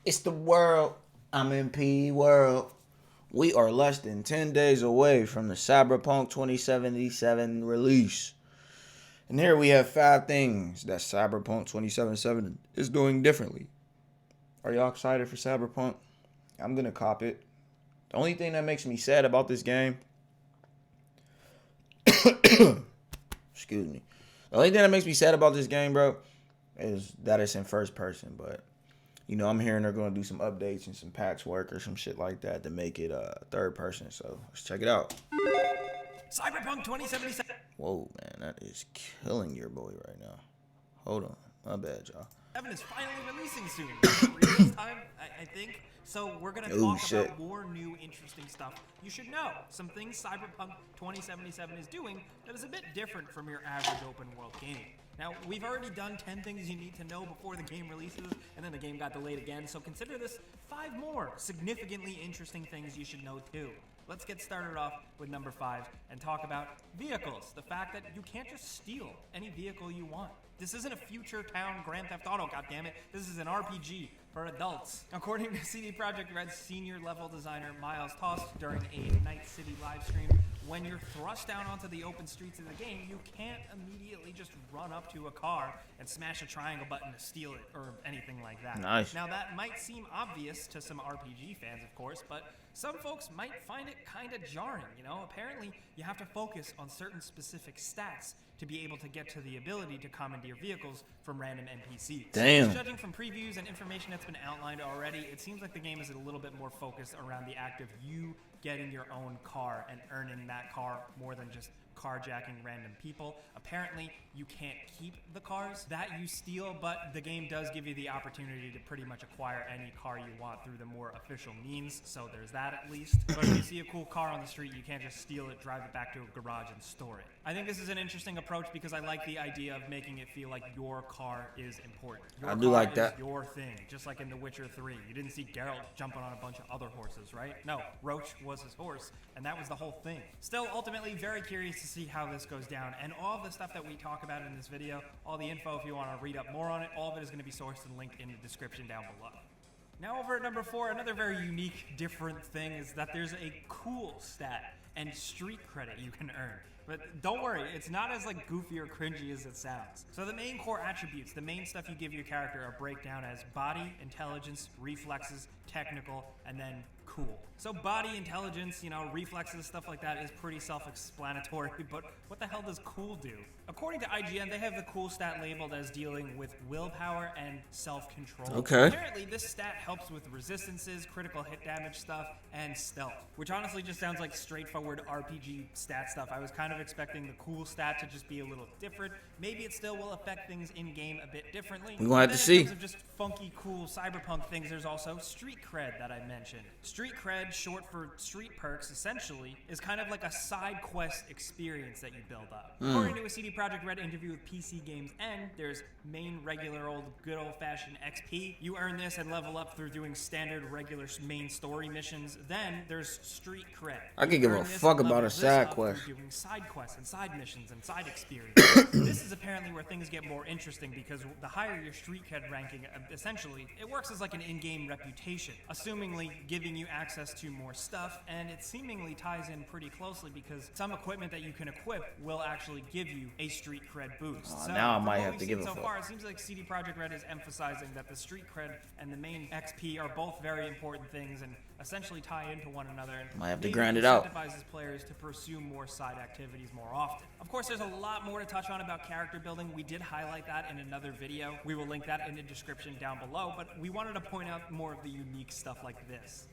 It's the world. I'm in P world. We are less than 10 days away from the Cyberpunk 2077 release. And here we have 5 things that Cyberpunk 2077 is doing differently. Are y'all excited for Cyberpunk? I'm going to cop it. The only thing that makes me sad about this game, excuse me. The only thing that makes me sad about this game, bro, is that it's in first person, but I'm hearing they're going to do some updates and some patchwork or some shit like that to make it third person. So let's check it out. Cyberpunk 2077 Whoa, man, that is killing your boy right now. Hold on. My bad, y'all. is finally releasing soon. Release time, I think. So we're going to talk about more new interesting stuff you should know. Some things Cyberpunk 2077 is doing that is a bit different from your average open world game. Now, we've already done 10 things you need to know before the game releases, and then the game got delayed again, so consider this 5 more significantly interesting things you should know too. Let's get started off with number 5 and talk about vehicles. The fact that you can't just steal any vehicle you want. This isn't a future town Grand Theft Auto, goddammit. This is an RPG for adults. According to CD Projekt Red's senior level designer Miles Tost during a Night City livestream, when you're thrust down onto the open streets of the game, you can't immediately just run up to a car and smash a triangle button to steal it or anything like that. Nice. Now that might seem obvious to some RPG fans, of course, but some folks might find it kind of jarring, Apparently, you have to focus on certain specific stats to be able to get to the ability to commandeer vehicles from random NPCs. Damn. Judging from previews and information that's been outlined already, it seems like the game is a little bit more focused around the act of you getting your own car and earning that car more than just carjacking random people. Apparently, you can't keep the cars that you steal, but the game does give you the opportunity to pretty much acquire any car you want through the more official means, so there's that at least. But if you see a cool car on the street, you can't just steal it, drive it back to a garage, and store it. I think this is an interesting approach because I like the idea of making it feel like your car is important. I do like that. Your thing, just like in The Witcher 3. You didn't see Geralt jumping on a bunch of other horses, right? No, Roach was his horse, and that was the whole thing. Still, ultimately, very curious to see how this goes down, and all the stuff that we talk about in this video, all the info if you want to read up more on it, all of it is going to be sourced and linked in the description down below. Now over at number 4, another very unique, different thing is that there's a cool stat and street credit you can earn. But don't worry, it's not as goofy or cringy as it sounds. So the main core attributes, the main stuff you give your character are breakdown as body, intelligence, reflexes, technical, and then cool. So body, intelligence, reflexes, stuff like that is pretty self-explanatory, but what the hell does cool do? According to IGN, they have the cool stat labeled as dealing with willpower and self-control. Okay. Apparently, this stat helps with resistances, critical hit damage stuff, and stealth, which honestly just sounds like straightforward RPG stat stuff. I was kind of expecting the cool stat to just be a little different. Maybe it still will affect things in-game a bit differently. We're going to have to see. In terms of just funky, cool cyberpunk things, there's also street cred that I mentioned. Street cred, short for street perks, essentially, is kind of like a side quest experience that you build up. According to a CD Projekt Red interview with PC Games N, there's main, regular, good old-fashioned XP. You earn this and level up through doing standard, regular main story missions. Then there's street cred. I could give a fuck about a side quest. Doing side quests and side missions and side experience. This is apparently where things get more interesting because the higher your street cred ranking, essentially, it works as like an in-game reputation, assumingly giving you access to more stuff, and it seemingly ties in pretty closely because some equipment that you can equip will actually give you a street cred boost. So now I might have to give a so fuck. far, it seems like CD Projekt Red is emphasizing that the street cred and the main XP are both very important things and essentially tie into one another, and might have to grind it out. Incentivizes players to pursue more side activities more often. Of course, there's a lot more to touch on about character building. We did highlight that in another video. We will link that in the description down below, but we wanted to point out more of the unique stuff like this.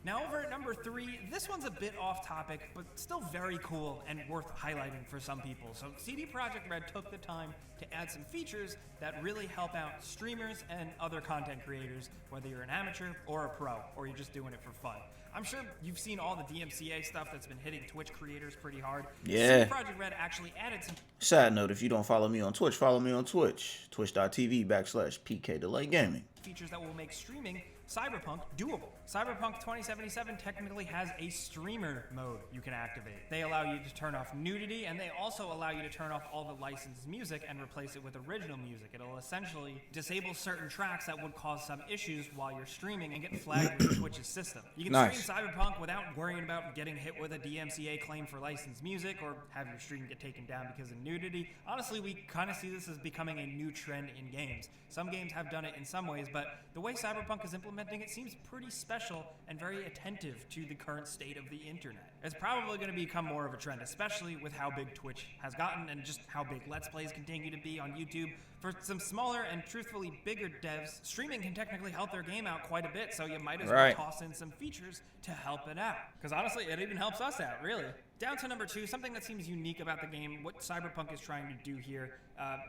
Now over at number 3, this one's a bit off topic, but still very cool and worth highlighting for some people. So CD Projekt Red took the time to add some features that really help out streamers and other content creators, whether you're an amateur or a pro, or you're just doing it for fun. I'm sure you've seen all the DMCA stuff that's been hitting Twitch creators pretty hard. Yeah. CD Projekt Red actually added some... Side note, if you don't follow me on Twitch, follow me on Twitch. Twitch.tv/PK Delay Gaming. features that will make streaming Cyberpunk doable. Cyberpunk 2077 technically has a streamer mode you can activate. They allow you to turn off nudity, and they also allow you to turn off all the licensed music and replace it with original music. It'll essentially disable certain tracks that would cause some issues while you're streaming and get flagged with Twitch's system. You can stream Cyberpunk without worrying about getting hit with a DMCA claim for licensed music or have your stream get taken down because of nudity. Honestly, we kind of see this as becoming a new trend in games. Some games have done it in some ways, but the way Cyberpunk is implementing it seems pretty special and very attentive to the current state of the internet. It's probably going to become more of a trend, especially with how big Twitch has gotten and just how big Let's Plays continue to be on YouTube. For some smaller and truthfully bigger devs, streaming can technically help their game out quite a bit, so you might as well toss in some features to help it out. Because honestly, it even helps us out, really. Down to number 2, something that seems unique about the game, what Cyberpunk is trying to do here.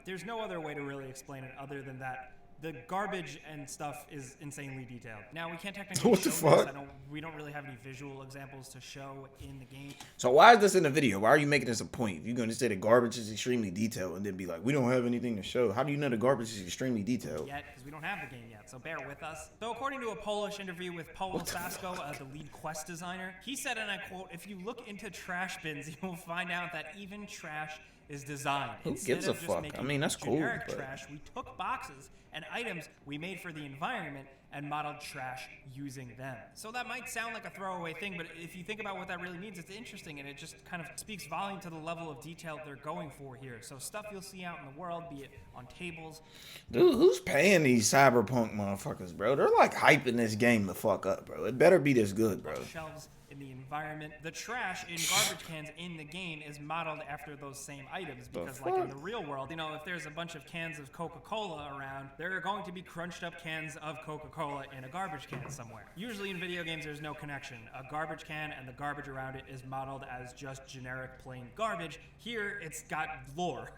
There's no other way to really explain it other than that the garbage and stuff is insanely detailed. Now, we can't technically what the fuck? We don't really have any visual examples to show in the game. So why is this in the video? Why are you making this a point? If you're going to say the garbage is extremely detailed and then be like, we don't have anything to show. How do you know the garbage is extremely detailed? Yet, because we don't have the game yet, so bear with us. So according to a Polish interview with Paweł Sasko, the lead quest designer, he said, and I quote, "If you look into trash bins, you will find out that even trash is designed. Who gives a fuck? I mean, that's cool. Generic trash, we took boxes and items we made for the environment and modeled trash using them." So that might sound like a throwaway thing, but if you think about what that really means, it's interesting, and it just kind of speaks volume to the level of detail they're going for here. So stuff you'll see out in the world, be it on tables. Dude, who's paying these Cyberpunk motherfuckers, bro? They're like hyping this game the fuck up, bro. It better be this good, bro. Shelves in the environment. The trash in garbage cans in the game is modeled after those same items because like in the real world, you know, if there's a bunch of cans of Coca-Cola around, there are going to be crunched up cans of Coca-Cola in a garbage can somewhere. Usually in video games there's no connection. A garbage can and the garbage around it is modeled as just generic plain garbage. Here it's got lore.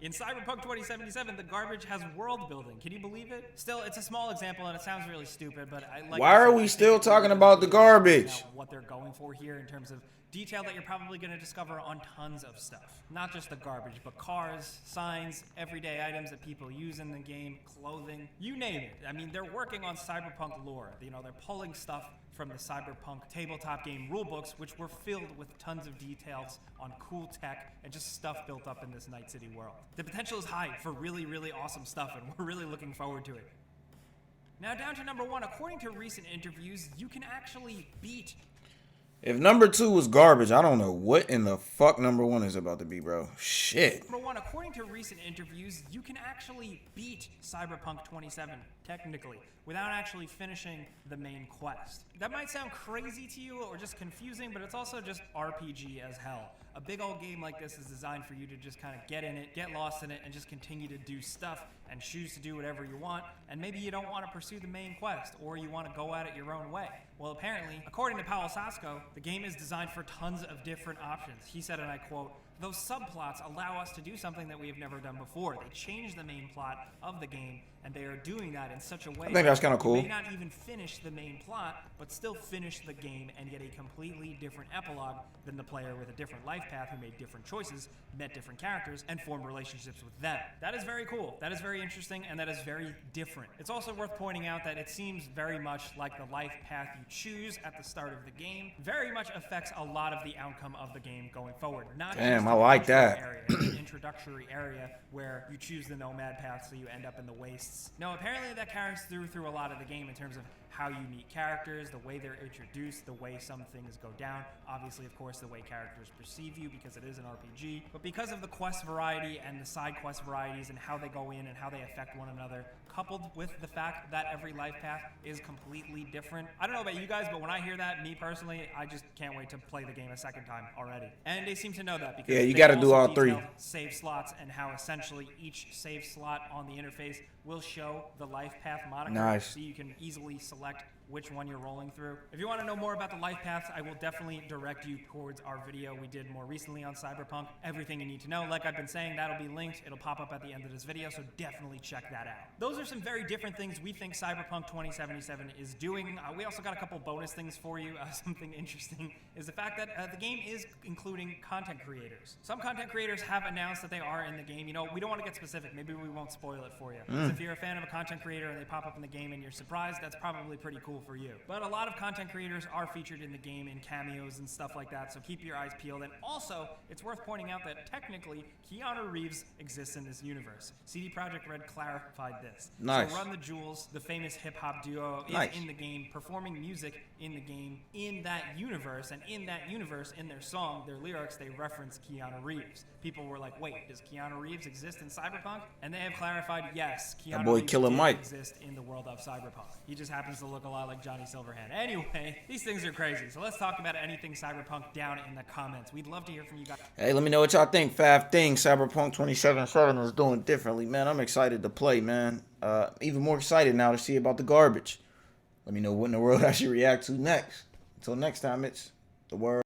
In Cyberpunk 2077, the garbage has world building. Can you believe it? Still, it's a small example and it sounds really stupid, but I like. Why are we still talking about the garbage? What they're going for here in terms of detail that you're probably going to discover on tons of stuff. Not just the garbage, but cars, signs, everyday items that people use in the game, clothing, you name it. I mean, they're working on Cyberpunk lore. You know, they're pulling stuff from the Cyberpunk tabletop game rulebooks, which were filled with tons of details on cool tech and just stuff built up in this Night City world. The potential is high for really, really awesome stuff, and we're really looking forward to it. Now down to number 1, according to recent interviews, you can actually beat. If number 2 was garbage, I don't know what in the fuck number 1 is about to be, bro. Shit. Number 1, according to recent interviews, you can actually beat Cyberpunk 27, technically, without actually finishing the main quest. That might sound crazy to you or just confusing, but it's also just RPG as hell. A big old game like this is designed for you to just kind of get in it, get lost in it, and just continue to do stuff and choose to do whatever you want, and maybe you don't want to pursue the main quest, or you want to go at it your own way. Well, apparently, according to Paweł Sasko, the game is designed for tons of different options. He said, and I quote, "Those subplots allow us to do something that we have never done before. They change the main plot of the game, and they are doing that in such a way I think that's kind of cool. You may not even finish the main plot, but still finish the game and get a completely different epilogue than the player with a different life path who made different choices, met different characters, and formed relationships with them." That is very cool. That is very interesting, and that is very different. It's also worth pointing out that it seems very much like the life path you choose at the start of the game very much affects a lot of the outcome of the game going forward. Not Damn, just I like that. the introductory area where you choose the nomad path so you end up in the wastes. No, apparently that carries through a lot of the game in terms of how you meet characters, the way they're introduced, the way some things go down. Obviously, of course, the way characters perceive you because it is an RPG. But because of the quest variety and the side quest varieties and how they go in and how they affect one another, coupled with the fact that every life path is completely different. I don't know about you guys, but when I hear that, me personally, I just can't wait to play the game a second time already. And they seem to know that because you got to do all 3 save slots and how essentially each save slot on the interface will show the life path moniker. Nice. So you can easily select which one you're rolling through. If you want to know more about the life paths, I will definitely direct you towards our video we did more recently on Cyberpunk. Everything you need to know. Like I've been saying, that'll be linked. It'll pop up at the end of this video, so definitely check that out. Those are some very different things we think Cyberpunk 2077 is doing. We also got a couple bonus things for you. Something interesting is the fact that the game is including content creators. Some content creators have announced that they are in the game. You know, we don't want to get specific. Maybe we won't spoil it for you. If you're a fan of a content creator and they pop up in the game and you're surprised, that's probably pretty cool for you. But a lot of content creators are featured in the game in cameos and stuff like that, so keep your eyes peeled. And also, it's worth pointing out that technically, Keanu Reeves exists in this universe. CD Projekt Red clarified this. Nice. So Run the Jewels, the famous hip-hop duo, is in the game, performing music in the game in that universe. And in that universe, in their song, their lyrics, they reference Keanu Reeves. People were like, wait, does Keanu Reeves exist in Cyberpunk? And they have clarified, yes, Keanu Reeves did exist in the world of Cyberpunk. He just happens to look a lot like Johnny Silverhand. Anyway, these things are crazy. So let's talk about anything Cyberpunk down in the comments. We'd love to hear from you guys. Hey, let me know what y'all think. 5 things Cyberpunk 2077 is doing differently, man. I'm excited to play, man. Even more excited now to see about the garbage. Let me know what in the world I should react to next. Until next time, it's The Word.